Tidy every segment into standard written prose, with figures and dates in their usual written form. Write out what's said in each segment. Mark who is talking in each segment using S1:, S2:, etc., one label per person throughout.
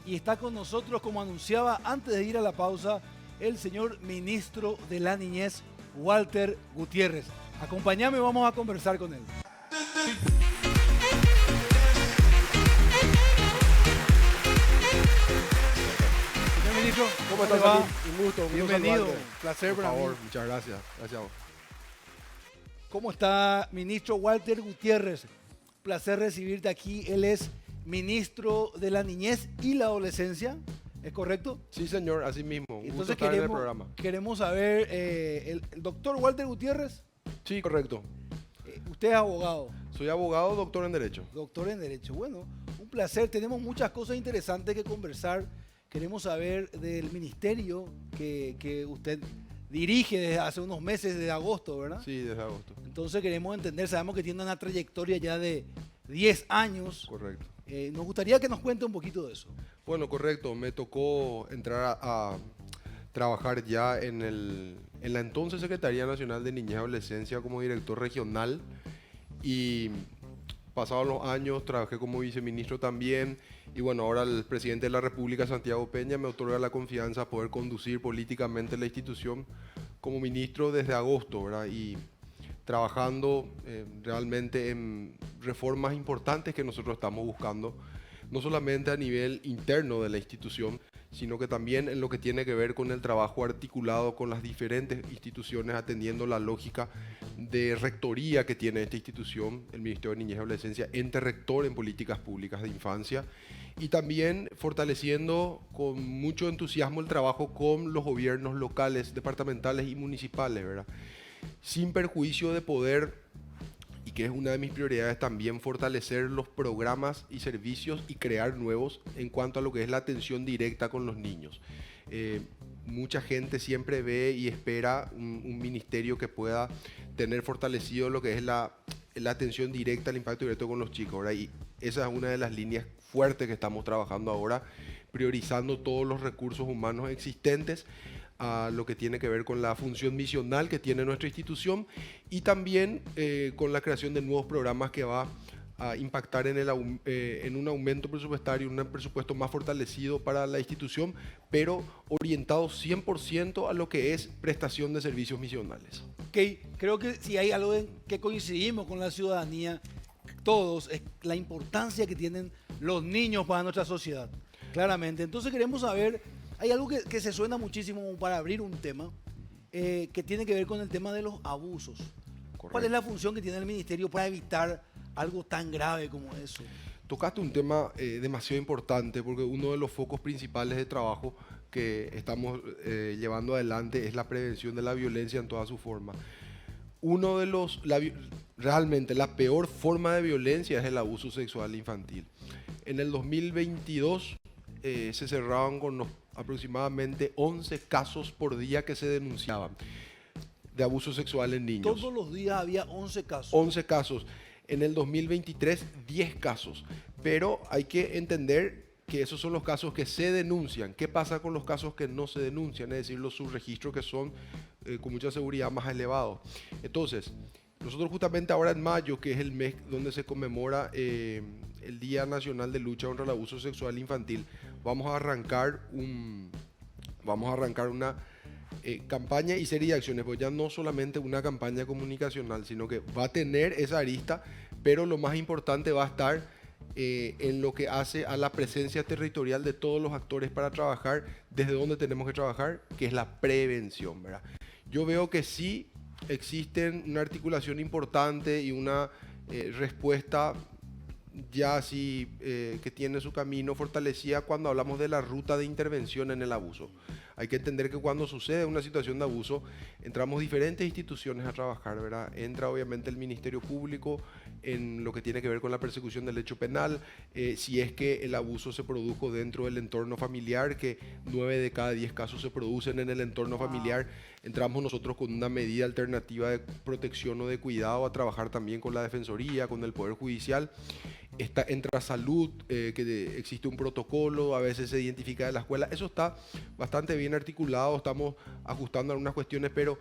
S1: y está con nosotros, como anunciaba antes de ir a la pausa, el señor ministro de la Niñez, Walter Gutiérrez. Acompáñame, vamos a conversar con él. Señor ministro,
S2: ¿Cómo
S1: le
S2: estás,
S1: va?
S2: Salim? Un gusto
S1: Bienvenido,
S2: saludarte.
S1: placer
S2: Por
S1: para mí.
S2: favor, muchas gracias. Gracias a vos.
S1: ¿Cómo está, ministro Walter Gutiérrez? Placer recibirte aquí. Él es ministro de la Niñez y la Adolescencia, ¿es correcto?
S2: Sí, señor, así mismo. Un gusto
S1: Entonces
S2: estar en el programa.
S1: queremos saber, el doctor Walter Gutiérrez,
S2: Sí, correcto.
S1: usted es abogado,
S2: Soy abogado, doctor en Derecho.
S1: doctor en Derecho. Bueno, un placer. Tenemos muchas cosas interesantes que conversar. Queremos saber del ministerio que usted dirige desde hace unos meses, desde agosto, ¿verdad?
S2: Sí, desde agosto.
S1: Entonces queremos entender, sabemos que tiene una trayectoria ya de 10 años.
S2: Correcto.
S1: Nos gustaría que nos cuente un poquito de eso.
S2: Bueno, correcto. Me tocó entrar a trabajar ya en la entonces Secretaría Nacional de Niñez y Adolescencia como director regional. Y pasados los años trabajé como viceministro también. Y bueno, ahora el presidente de la República, Santiago Peña, me otorga la confianza a poder conducir políticamente la institución como ministro desde agosto, ¿verdad? Y trabajando realmente en reformas importantes que nosotros estamos buscando, no solamente a nivel interno de la institución, sino que también en lo que tiene que ver con el trabajo articulado con las diferentes instituciones, atendiendo la lógica de rectoría que tiene esta institución, el Ministerio de Niñez y Adolescencia, ente rector en políticas públicas de infancia, y también fortaleciendo con mucho entusiasmo el trabajo con los gobiernos locales, departamentales y municipales, ¿verdad? Sin perjuicio de poder, y que es una de mis prioridades también, fortalecer los programas y servicios y crear nuevos en cuanto a lo que es la atención directa con los niños. Mucha gente siempre ve y espera un ministerio que pueda tener fortalecido lo que es la atención directa, el impacto directo con los chicos, ¿verdad? Y esa es una de las líneas fuertes que estamos trabajando ahora, priorizando todos los recursos humanos existentes a lo que tiene que ver con la función misional que tiene nuestra institución y también con la creación de nuevos programas que va a impactar en un aumento presupuestario, un presupuesto más fortalecido para la institución, pero orientado 100% a lo que es prestación de servicios misionales.
S1: Okay. Creo que si hay algo en que coincidimos con la ciudadanía, todos, es la importancia que tienen los niños para nuestra sociedad, claramente. Entonces queremos saber, hay algo que se suena muchísimo para abrir un tema, que tiene que ver con el tema de los abusos.
S2: Correcto.
S1: ¿Cuál es la función que tiene el ministerio para evitar algo tan grave como eso?
S2: Tocaste un tema demasiado importante porque uno de los focos principales de trabajo que estamos llevando adelante es la prevención de la violencia en toda su forma. Realmente la peor forma de violencia es el abuso sexual infantil. En el 2022 se cerraban con aproximadamente 11 casos por día que se denunciaban de abuso sexual en niños.
S1: Todos los días había 11 casos.
S2: 11 casos. En el 2023, 10 casos. Pero hay que entender que esos son los casos que se denuncian. ¿Qué pasa con los casos que no se denuncian? Es decir, los subregistros que son con mucha seguridad más elevados. Entonces, nosotros justamente ahora en mayo, que es el mes donde se conmemora el Día Nacional de Lucha contra el Abuso Sexual Infantil, vamos a arrancar una campaña y serie de acciones, pues ya no solamente una campaña comunicacional, sino que va a tener esa arista, pero lo más importante va a estar en lo que hace a la presencia territorial de todos los actores para trabajar desde donde tenemos que trabajar, que es la prevención, ¿verdad? Yo veo que sí existen una articulación importante y una respuesta ya sí que tiene su camino fortalecida cuando hablamos de la ruta de intervención en el abuso. Hay que entender que cuando sucede una situación de abuso, entramos diferentes instituciones a trabajar, ¿verdad? Entra obviamente el Ministerio Público en lo que tiene que ver con la persecución del hecho penal, si es que el abuso se produjo dentro del entorno familiar, que 9 de cada 10 casos se producen en el entorno familiar, entramos nosotros con una medida alternativa de protección o de cuidado a trabajar también con la Defensoría, con el Poder Judicial. Entra salud, que existe un protocolo, a veces se identifica de la escuela. Eso está bastante bien articulado, estamos ajustando algunas cuestiones, pero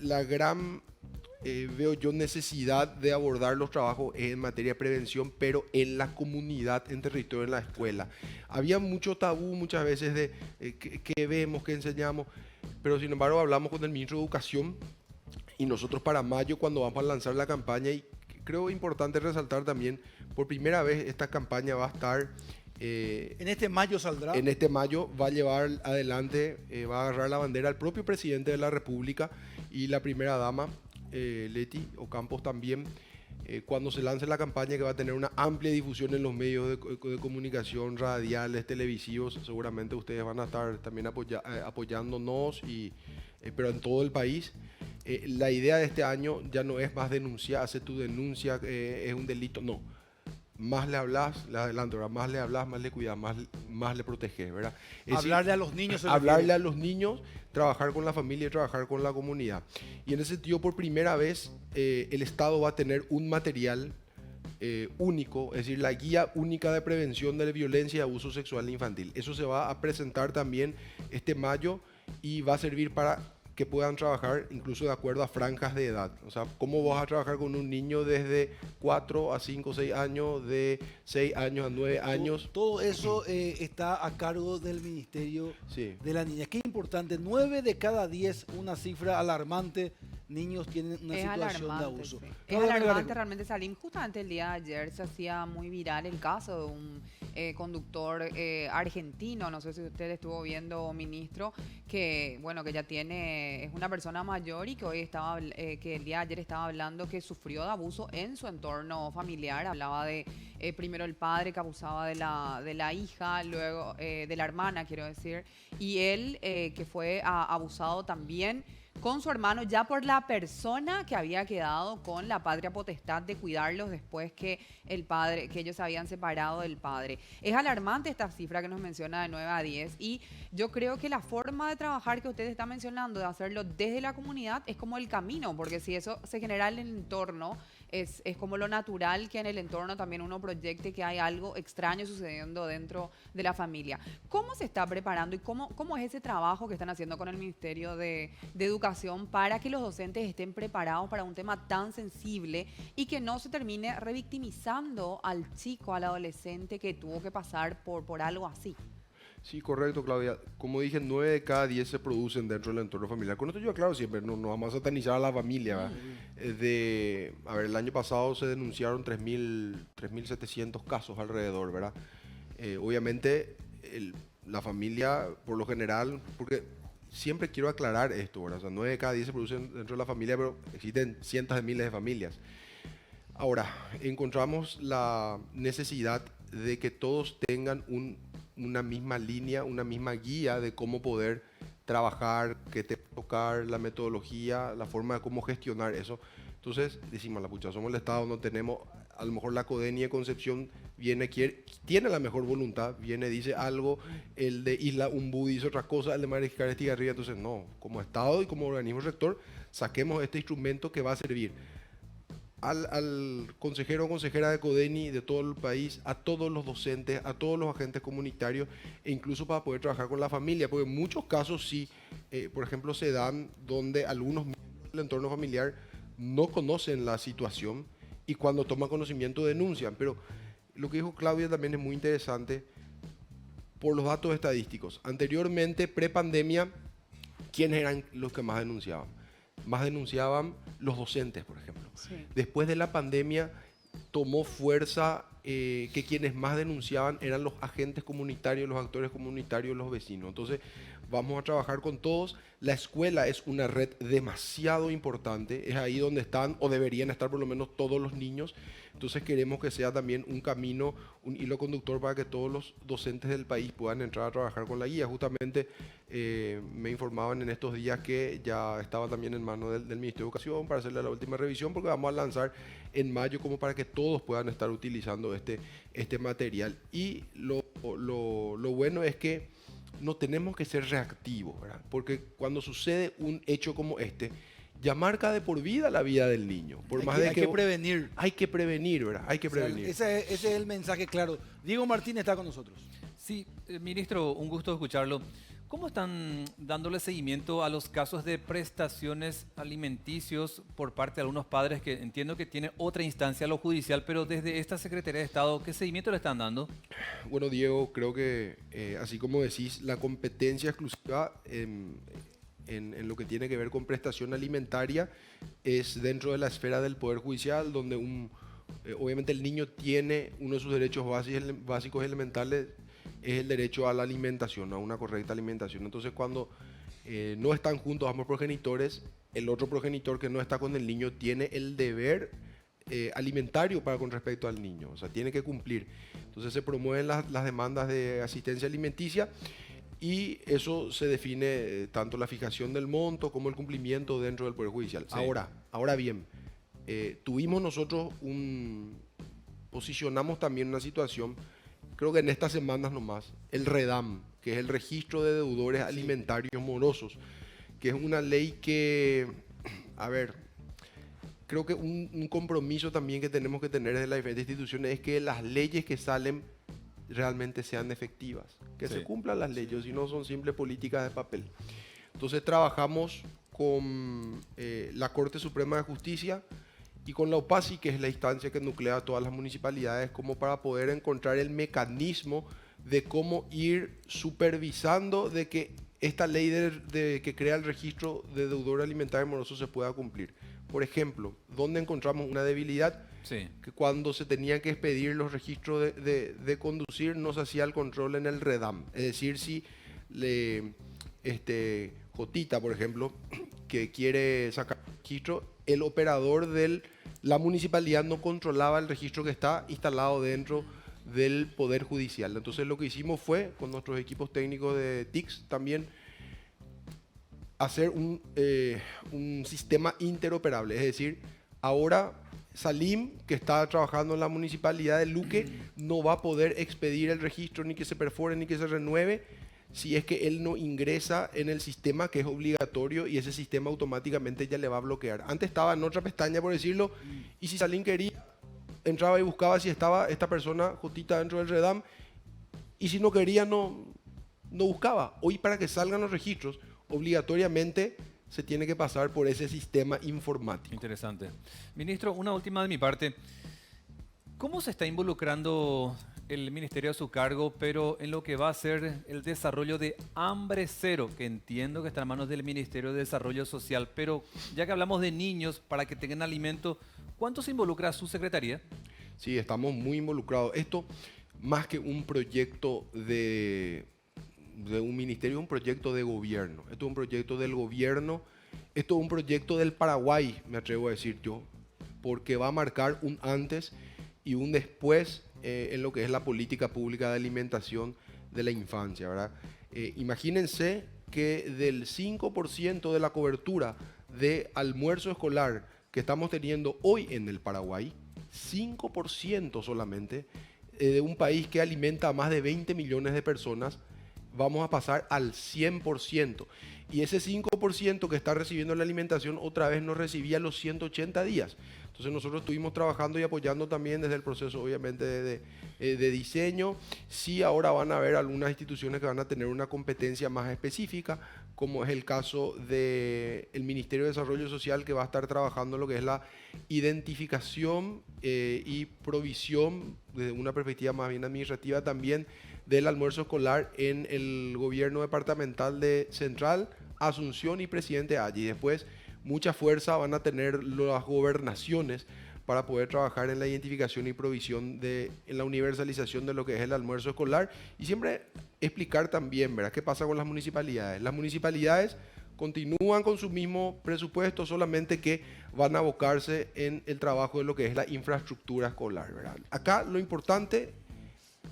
S2: la gran veo yo necesidad de abordar los trabajos en materia de prevención, pero en la comunidad, en territorio, en la escuela. Había mucho tabú muchas veces de qué vemos, qué enseñamos, pero sin embargo hablamos con el ministro de Educación y nosotros para mayo, cuando vamos a lanzar la campaña, y creo importante resaltar también, por primera vez esta campaña va a estar...
S1: en este mayo saldrá.
S2: En este mayo va a llevar adelante, va a agarrar la bandera el propio presidente de la República y la primera dama, Leti Ocampos también, cuando se lance la campaña, que va a tener una amplia difusión en los medios de comunicación, radiales, televisivos. Seguramente ustedes van a estar también apoyándonos, pero en todo el país. La idea de este año ya no es más denunciar, hacer tu denuncia, es un delito, no. Más le hablas, le adelanto, ¿verdad? Más le hablas, más le cuidas, más le proteges, ¿verdad?
S1: Hablarle a los niños.
S2: Hablarle a los niños, trabajar con la familia y trabajar con la comunidad. Y en ese sentido, por primera vez, el Estado va a tener un material único, es decir, la guía única de prevención de la violencia y abuso sexual infantil. Eso se va a presentar también este mayo y va a servir para que puedan trabajar incluso de acuerdo a franjas de edad. O sea, ¿cómo vas a trabajar con un niño desde 4 a 5 o 6 años, de 6 años a 9 años?
S1: Todo eso está a cargo del Ministerio
S2: Sí.
S1: de la Niñez. Qué importante, 9 de cada 10, una cifra alarmante, niños tienen una situación de abuso.
S3: Sí. Es alarmante realmente, Salim. Justamente el día de ayer se hacía muy viral el caso de un conductor argentino, no sé si usted estuvo viendo, ministro, que bueno, que ya es una persona mayor y que hoy que el día de ayer estaba hablando que sufrió de abuso en su entorno familiar. Hablaba de primero el padre que abusaba de la hija, luego de la hermana, quiero decir, y él que fue abusado también con su hermano, ya por la persona que había quedado con la patria potestad de cuidarlos después que ellos se habían separado del padre. Es alarmante esta cifra que nos menciona de 9 a 10 y yo creo que la forma de trabajar que usted está mencionando, de hacerlo desde la comunidad, es como el camino, porque si eso se genera en el entorno, es como lo natural que en el entorno también uno proyecte que hay algo extraño sucediendo dentro de la familia. ¿Cómo se está preparando y cómo es ese trabajo que están haciendo con el Ministerio de Educación para que los docentes estén preparados para un tema tan sensible y que no se termine revictimizando al chico, al adolescente que tuvo que pasar por algo así?
S2: Sí, correcto, Claudia. Como dije, 9 de cada 10 se producen dentro del entorno familiar. Con esto yo aclaro siempre, no vamos a satanizar a la familia. A ver, el año pasado se denunciaron 3.700 casos alrededor, ¿verdad? Obviamente, la familia, por lo general, porque siempre quiero aclarar esto, ¿verdad? O sea, 9 de cada 10 se producen dentro de la familia, pero existen cientos de miles de familias. Ahora, encontramos la necesidad de que todos tengan una misma línea, una misma guía de cómo poder trabajar, qué te tocar, la metodología, la forma de cómo gestionar eso. Entonces, decimos, la pucha, somos el Estado, no tenemos, a lo mejor la CODENI de Concepción tiene la mejor voluntad, dice algo, el de Isla Umbú dice otra cosa, el de Mariscal Estigarribia, entonces no, como Estado y como organismo rector, saquemos este instrumento que va a servir al consejero o consejera de CODENI de todo el país, a todos los docentes, a todos los agentes comunitarios e incluso para poder trabajar con la familia, porque en muchos casos sí, por ejemplo, se dan donde algunos miembros del entorno familiar no conocen la situación y cuando toman conocimiento denuncian. Pero lo que dijo Claudia también es muy interesante por los datos estadísticos. Anteriormente, prepandemia, ¿quiénes eran los que más denunciaban? Más denunciaban los docentes, por ejemplo. Sí. Después de la pandemia tomó fuerza que quienes más denunciaban eran los agentes comunitarios, los actores comunitarios, los vecinos. Entonces vamos a trabajar con todos. La escuela es una red demasiado importante, es ahí donde están o deberían estar por lo menos todos los niños. Entonces queremos que sea también un camino, un hilo conductor para que todos los docentes del país puedan entrar a trabajar con la guía. Justamente me informaban en estos días que ya estaba también en manos del Ministerio de Educación para hacerle la última revisión, porque vamos a lanzar en mayo como para que todos puedan estar utilizando este material. Y lo bueno es que no tenemos que ser reactivos, ¿verdad? Porque cuando sucede un hecho como este, ya marca de por vida la vida del niño.
S1: Hay que prevenir.
S2: Hay que prevenir, ¿verdad? Hay que prevenir.
S1: Ese es el mensaje claro. Diego Martín está con nosotros.
S4: Sí, ministro, un gusto escucharlo. ¿Cómo están dándole seguimiento a los casos de prestaciones alimenticios por parte de algunos padres que entiendo que tiene otra instancia, lo judicial, pero desde esta Secretaría de Estado, qué seguimiento le están dando?
S2: Bueno, Diego, creo que así como decís, la competencia exclusiva en lo que tiene que ver con prestación alimentaria es dentro de la esfera del Poder Judicial, donde obviamente el niño tiene uno de sus derechos básicos elementales, es el derecho a la alimentación, a una correcta alimentación. Entonces, cuando no están juntos ambos progenitores, el otro progenitor que no está con el niño tiene el deber alimentario con respecto al niño, o sea, tiene que cumplir. Entonces se promueven las demandas de asistencia alimenticia y eso se define tanto la fijación del monto como el cumplimiento dentro del Poder Judicial.
S4: Sí.
S2: Ahora bien, tuvimos nosotros posicionamos también una situación, creo que en estas semanas nomás, el REDAM, que es el Registro de Deudores Alimentarios Morosos, que es una ley que, a ver, creo que un compromiso también que tenemos que tener desde las diferentes instituciones es que las leyes que salen realmente sean efectivas, que
S4: Sí.
S2: se cumplan las leyes, si no son simples políticas de papel. Entonces trabajamos con la Corte Suprema de Justicia y con la OPACI, que es la instancia que nuclea a todas las municipalidades, como para poder encontrar el mecanismo de cómo ir supervisando de que esta ley que crea el registro de deudor alimentario moroso se pueda cumplir. Por ejemplo, ¿dónde encontramos una debilidad?
S4: Sí.
S2: Que cuando se tenían que expedir los registros de conducir no se hacía el control en el REDAM. Es decir, si Jotita, por ejemplo, que quiere sacar registro, el operador de la municipalidad no controlaba el registro que está instalado dentro del Poder Judicial. Entonces lo que hicimos fue, con nuestros equipos técnicos de TICS también, hacer un sistema interoperable. Es decir, ahora Salim, que está trabajando en la municipalidad de Luque, no va a poder expedir el registro, ni que se perfore, ni que se renueve, si es que él no ingresa en el sistema que es obligatorio y ese sistema automáticamente ya le va a bloquear. Antes estaba en otra pestaña, por decirlo, y si Salim quería, entraba y buscaba si estaba esta persona Jotita dentro del REDAM, y si no quería, no buscaba. Hoy, para que salgan los registros, obligatoriamente se tiene que pasar por ese sistema informático.
S4: Interesante. Ministro, una última de mi parte. ¿Cómo se está involucrando el ministerio a su cargo, pero en lo que va a ser el desarrollo de Hambre Cero, que entiendo que está en manos del Ministerio de Desarrollo Social, pero ya que hablamos de niños para que tengan alimento, ¿cuánto se involucra su secretaría?
S2: Sí, estamos muy involucrados. Esto, más que un proyecto de un ministerio, es un proyecto de gobierno. Esto es un proyecto del gobierno, esto es un proyecto del Paraguay, me atrevo a decir yo, porque va a marcar un antes y un después en lo que es la política pública de alimentación de la infancia, ¿verdad? Imagínense que del 5% de la cobertura de almuerzo escolar que estamos teniendo hoy en el Paraguay, 5% solamente, de un país que alimenta a más de 20 millones de personas, vamos a pasar al 100%. Y ese 5% que está recibiendo la alimentación otra vez no recibía los 180 días. Entonces nosotros estuvimos trabajando y apoyando también desde el proceso, obviamente, de diseño. Sí, ahora van a haber algunas instituciones que van a tener una competencia más específica, como es el caso del Ministerio de Desarrollo Social, que va a estar trabajando lo que es la identificación y provisión, desde una perspectiva más bien administrativa también, del almuerzo escolar en el gobierno departamental de Central, Asunción y Presidente Allí. Y después mucha fuerza van a tener las gobernaciones para poder trabajar en la identificación y provisión en la universalización de lo que es el almuerzo escolar. Y siempre explicar también, ¿verdad?, qué pasa con las municipalidades. Las municipalidades continúan con su mismo presupuesto, solamente que van a abocarse en el trabajo de lo que es la infraestructura escolar, ¿verdad? Acá lo importante,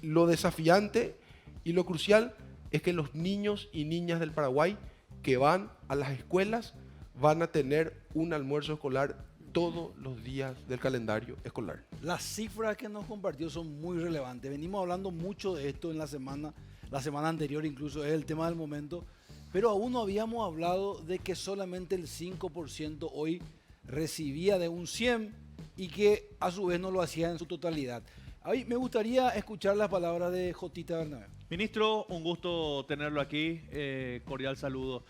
S2: lo desafiante y lo crucial es que los niños y niñas del Paraguay que van a las escuelas van a tener un almuerzo escolar todos los días del calendario escolar.
S1: Las cifras que nos compartió son muy relevantes. Venimos hablando mucho de esto en la semana anterior, incluso es el tema del momento, pero aún no habíamos hablado de que solamente el 5% hoy recibía de un 100 y que a su vez no lo hacía en su totalidad. Ahí me gustaría escuchar las palabras de Jotita Bernabé.
S5: Ministro, un gusto tenerlo aquí. Cordial saludo.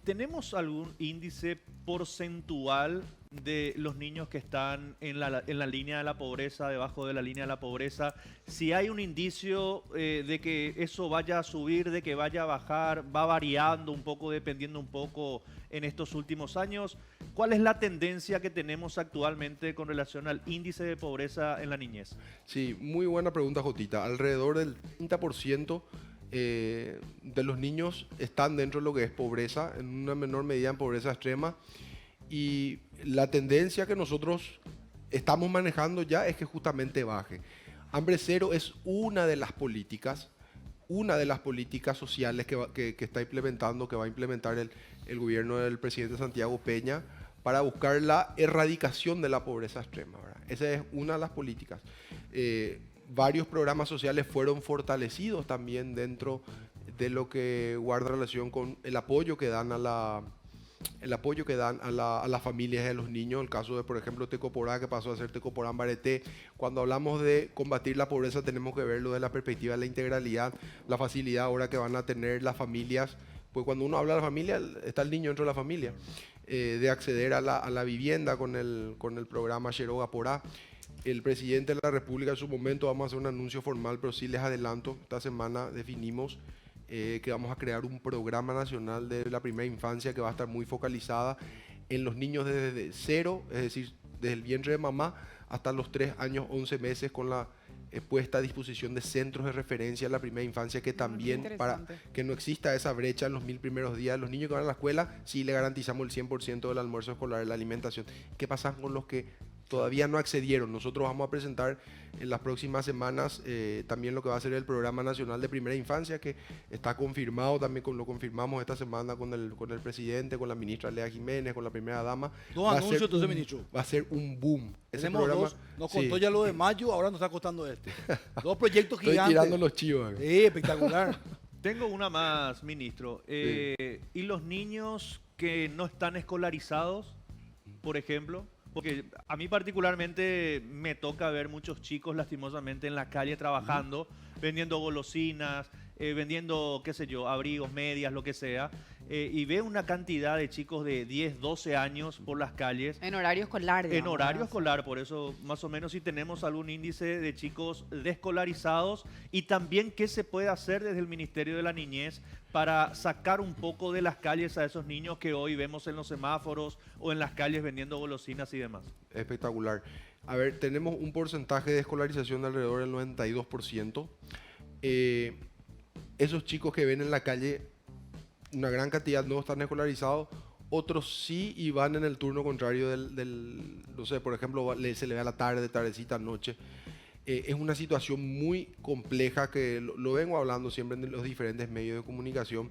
S5: ¿Tenemos algún índice porcentual de los niños que están en la línea de la pobreza, debajo de la línea de la pobreza? Si hay un indicio de que eso vaya a subir, de que vaya a bajar, va variando un poco, dependiendo un poco en estos últimos años, ¿cuál es la tendencia que tenemos actualmente con relación al índice de pobreza en la niñez?
S2: Sí, muy buena pregunta, Jotita. Alrededor del 30% de los niños están dentro de lo que es pobreza, en una menor medida en pobreza extrema. Y la tendencia que nosotros estamos manejando ya es que justamente baje. Hambre cero es una de las políticas sociales que está implementando, que va a implementar el gobierno del presidente Santiago Peña para buscar la erradicación de la pobreza extrema, ¿verdad? Esa es una de las políticas. Varios programas sociales fueron fortalecidos también dentro de lo que guarda relación con el apoyo que dan a las familias y a los niños. El caso de, por ejemplo, Tecoporá, que pasó a ser Tecoporá Bareté. Cuando hablamos de combatir la pobreza, tenemos que verlo desde la perspectiva de la integralidad, la facilidad ahora que van a tener las familias. Pues cuando uno habla de la familia, está el niño dentro de la familia, de acceder a la vivienda con el programa Xeroga Porá. El presidente de la República en su momento, vamos a hacer un anuncio formal, pero sí les adelanto, esta semana definimos que vamos a crear un programa nacional de la primera infancia que va a estar muy focalizada en los niños desde cero, es decir, desde el vientre de mamá hasta los 3 años, 11 meses, con la puesta a disposición de centros de referencia en la primera infancia, que también para que no exista esa brecha en los 1000 primeros días. Los niños que van a la escuela, sí le garantizamos el 100% del almuerzo escolar, la alimentación. ¿Qué pasa con los que todavía no accedieron? Nosotros vamos a presentar en las próximas semanas también lo que va a ser el Programa Nacional de Primera Infancia, que está confirmado, también lo confirmamos esta semana con el presidente, con la ministra Lea Jiménez, con la primera dama.
S1: Dos anuncios, entonces, ministro.
S2: Va a ser un boom. Ese
S1: Tenemos
S2: programa,
S1: dos, nos contó ya lo de mayo, ahora nos está costando este. Dos proyectos
S2: Estoy
S1: gigantes.
S2: tirando los chivos.
S1: Sí, espectacular.
S5: Tengo una más, ministro. ¿Y los niños que no están escolarizados, por ejemplo? Porque a mí particularmente me toca ver muchos chicos lastimosamente en la calle trabajando, vendiendo golosinas, vendiendo, qué sé yo, abrigos, medias, lo que sea. Y veo una cantidad de chicos de 10, 12 años por las calles.
S3: En horario escolar, digamos,
S5: En horario
S3: ¿verdad?
S5: escolar, por eso más o menos si tenemos algún índice de chicos descolarizados, y también qué se puede hacer desde el Ministerio de la Niñez para sacar un poco de las calles a esos niños que hoy vemos en los semáforos o en las calles vendiendo golosinas y demás.
S2: Espectacular. A ver, tenemos un porcentaje de escolarización de alrededor del 92%. Esos chicos que ven en la calle, una gran cantidad no están escolarizados, otros sí, y van en el turno contrario no sé, por ejemplo, se le ve a la tarde, tardecita, noche. Es una situación muy compleja que lo vengo hablando siempre en los diferentes medios de comunicación.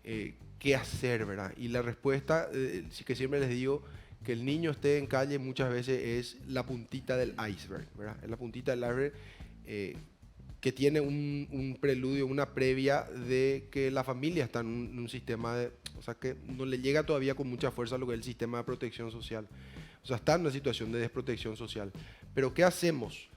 S2: ¿Qué hacer, verdad? Y la respuesta, que siempre les digo, que el niño esté en calle muchas veces es la puntita del iceberg, ¿verdad? Es la puntita del iceberg que tiene un preludio, una previa de que la familia está en un sistema o sea, que no le llega todavía con mucha fuerza lo que es el sistema de protección social. O sea, está en una situación de desprotección social. Pero ¿qué hacemos?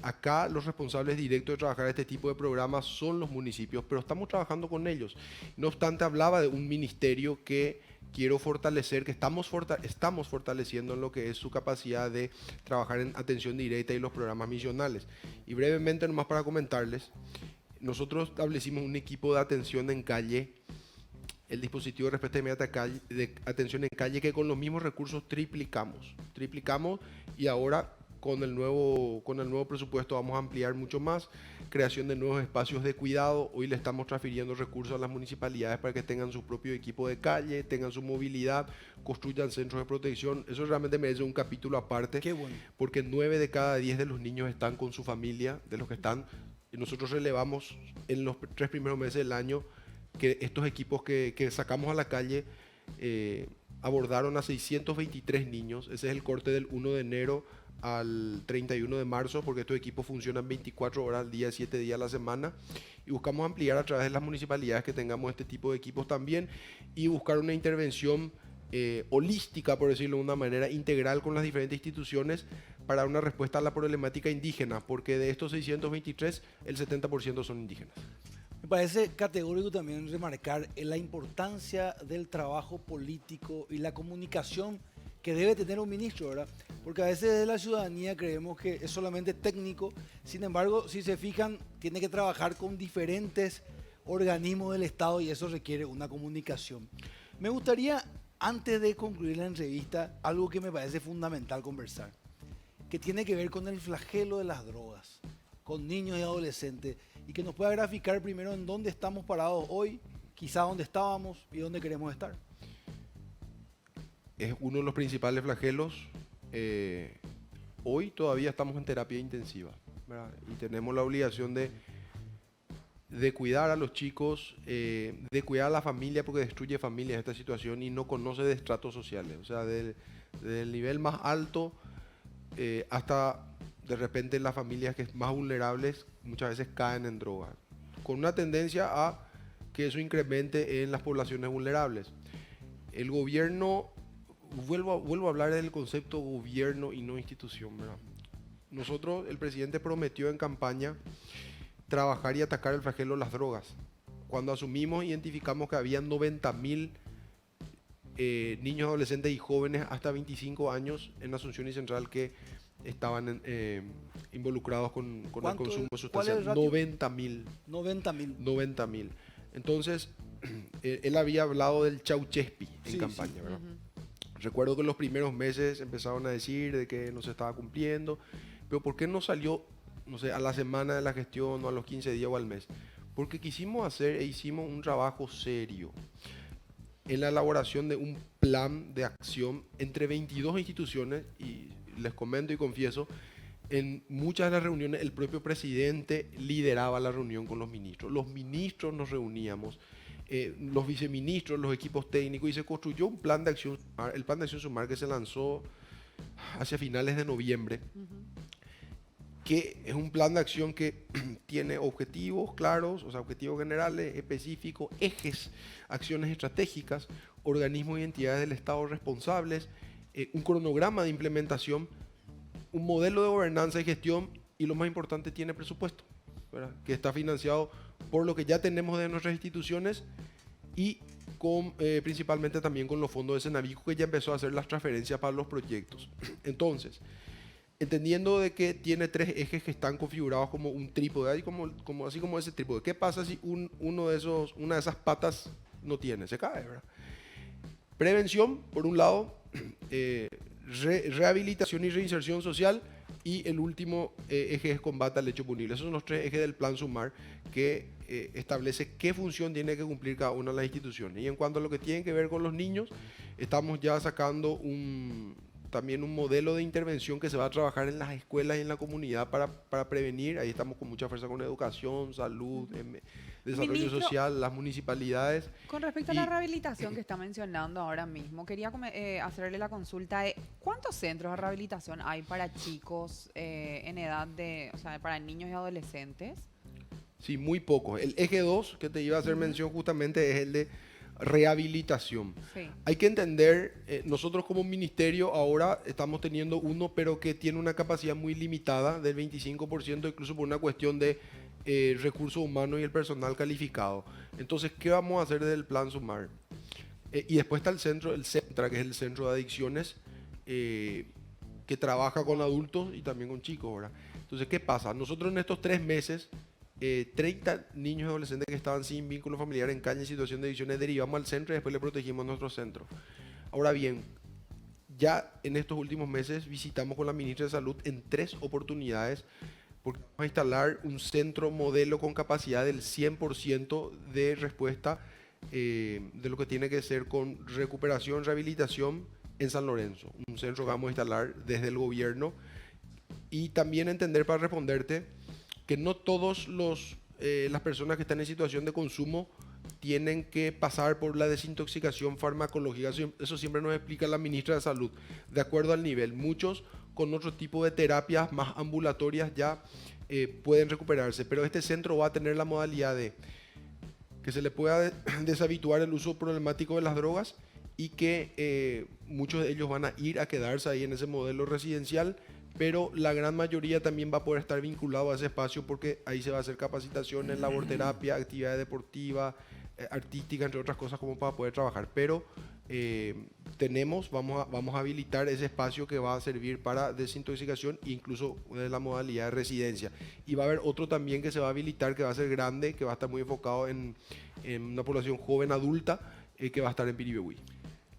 S2: Acá los responsables directos de trabajar este tipo de programas son los municipios, pero estamos trabajando con ellos. No obstante, hablaba de un ministerio que quiero fortalecer, que estamos fortaleciendo en lo que es su capacidad de trabajar en atención directa y los programas misionales. Y brevemente, nomás para comentarles, nosotros establecimos un equipo de atención en calle, el dispositivo de respuesta inmediata de atención en calle, que con los mismos recursos triplicamos, y ahora con el nuevo presupuesto vamos a ampliar mucho más, creación de nuevos espacios de cuidado. Hoy le estamos transfiriendo recursos a las municipalidades para que tengan su propio equipo de calle, tengan su movilidad, construyan centros de protección. Eso realmente merece un capítulo aparte.
S1: Qué bueno.
S2: Porque 9 de cada 10 de los niños están con su familia, de los que están, y nosotros relevamos en los 3 primeros meses del año que estos equipos que sacamos a la calle abordaron a 623 niños. Ese es el corte del 1 de enero al 31 de marzo, porque estos equipos funcionan 24 horas al día, 7 días a la semana, y buscamos ampliar a través de las municipalidades que tengamos este tipo de equipos también, y buscar una intervención holística, por decirlo de una manera integral, con las diferentes instituciones para dar una respuesta a la problemática indígena, porque de estos 623, el 70% son indígenas.
S1: Me parece categórico también remarcar la importancia del trabajo político y la comunicación que debe tener un ministro, ¿verdad? Porque a veces desde la ciudadanía creemos que es solamente técnico, sin embargo, si se fijan, tiene que trabajar con diferentes organismos del Estado y eso requiere una comunicación. Me gustaría, antes de concluir la entrevista, algo que me parece fundamental conversar, que tiene que ver con el flagelo de las drogas, con niños y adolescentes, y que nos pueda graficar primero en dónde estamos parados hoy, quizá dónde estábamos y dónde queremos estar.
S2: Es uno de los principales flagelos. Hoy todavía estamos en terapia intensiva, ¿verdad? Y tenemos la obligación de cuidar a los chicos, de cuidar a la familia, porque destruye familias esta situación y no conoce de estratos sociales. O sea, desde el nivel más alto hasta de repente las familias que es más vulnerables muchas veces caen en drogas, con una tendencia a que eso incremente en las poblaciones vulnerables. El gobierno, vuelvo a hablar del concepto gobierno y no institución, ¿verdad? Nosotros, el presidente prometió en campaña trabajar y atacar el flagelo de las drogas. Cuando asumimos, identificamos que había 90.000 niños, adolescentes y jóvenes hasta 25 años en Asunción y Central que estaban involucrados con el consumo de sustancias. 90.000. 90.000. Entonces, él había hablado del Chauchespi en campaña, ¿verdad? Recuerdo que en los primeros meses empezaron a decir de que no se estaba cumpliendo, pero ¿por qué no salió, no sé, a la semana de la gestión o a los 15 días o al mes? Porque quisimos hacer e hicimos un trabajo serio en la elaboración de un plan de acción entre 22 instituciones y les comento y confieso, en muchas de las reuniones el propio presidente lideraba la reunión con los ministros. Los ministros nos reuníamos, los viceministros, los equipos técnicos y se construyó un plan de acción, el plan de acción SUMAR que se lanzó hacia finales de noviembre, que es un plan de acción que tiene objetivos claros, o sea, objetivos generales, específicos, ejes, acciones estratégicas, organismos y entidades del Estado responsables, un cronograma de implementación, un modelo de gobernanza y gestión y lo más importante tiene presupuesto, ¿verdad? Que está financiado por lo que ya tenemos de nuestras instituciones y principalmente también con los fondos de Senavico que ya empezó a hacer las transferencias para los proyectos. Entonces, entendiendo de que tiene 3 ejes que están configurados como un trípode, así como ese trípode. ¿Qué pasa si una de esas patas no tiene? Se cae, ¿verdad? Prevención, por un lado, rehabilitación y reinserción social, y el último eje es combate al hecho punible. Esos son los 3 ejes del plan SUMAR que establece qué función tiene que cumplir cada una de las instituciones. Y en cuanto a lo que tiene que ver con los niños, estamos ya sacando también un modelo de intervención que se va a trabajar en las escuelas y en la comunidad para prevenir. Ahí estamos con mucha fuerza con educación, salud, desarrollo
S3: Ministro,
S2: social, las municipalidades.
S3: Con respecto a la rehabilitación que está mencionando ahora mismo, quería hacerle la consulta de ¿cuántos centros de rehabilitación hay para chicos en edad de, o sea, para niños y adolescentes?
S2: Sí, muy pocos. El eje 2 que te iba a hacer mención justamente es el de rehabilitación.
S3: Sí.
S2: Hay que entender, nosotros como ministerio ahora estamos teniendo uno, pero que tiene una capacidad muy limitada del 25%, incluso por una cuestión de recursos humanos y el personal calificado. Entonces, ¿qué vamos a hacer desde el plan SUMAR? Y después está el CENTRA, que es el Centro de Adicciones, que trabaja con adultos y también con chicos, ¿verdad? Entonces, ¿qué pasa? Nosotros en estos 3 meses, 30 niños y adolescentes que estaban sin vínculo familiar en calle en situación de adicciones derivamos al centro y después le protegimos nuestro centro. Ahora bien, ya en estos últimos meses visitamos con la ministra de Salud en 3 oportunidades porque vamos a instalar un centro modelo con capacidad del 100% de respuesta de lo que tiene que ser con recuperación, rehabilitación en San Lorenzo. Un centro que vamos a instalar desde el gobierno y también entender para responderte que no todos las personas que están en situación de consumo tienen que pasar por la desintoxicación farmacológica. Eso siempre nos explica la ministra de Salud. De acuerdo al nivel, muchos con otro tipo de terapias más ambulatorias ya pueden recuperarse, pero este centro va a tener la modalidad de que se le pueda deshabituar el uso problemático de las drogas y que muchos de ellos van a ir a quedarse ahí en ese modelo residencial, pero la gran mayoría también va a poder estar vinculado a ese espacio porque ahí se va a hacer capacitación en laborterapia, actividades deportivas, artística, entre otras cosas, como para poder trabajar. Pero vamos a habilitar ese espacio que va a servir para desintoxicación e incluso de la modalidad de residencia. Y va a haber otro también que se va a habilitar, que va a ser grande, que va a estar muy enfocado en una población joven adulta, que va a estar en Piribebuy.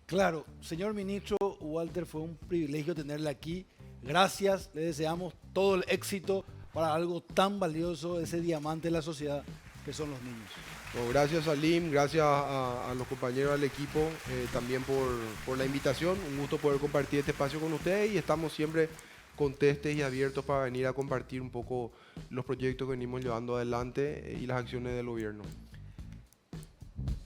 S1: Claro, señor ministro Walter, fue un privilegio tenerle aquí. Gracias, le deseamos todo el éxito para algo tan valioso, ese diamante de la sociedad que son los niños.
S2: Bueno, gracias Salim, gracias a los compañeros del equipo también por la invitación. Un gusto poder compartir este espacio con ustedes y estamos siempre contestes y abiertos para venir a compartir un poco los proyectos que venimos llevando adelante y las acciones del gobierno.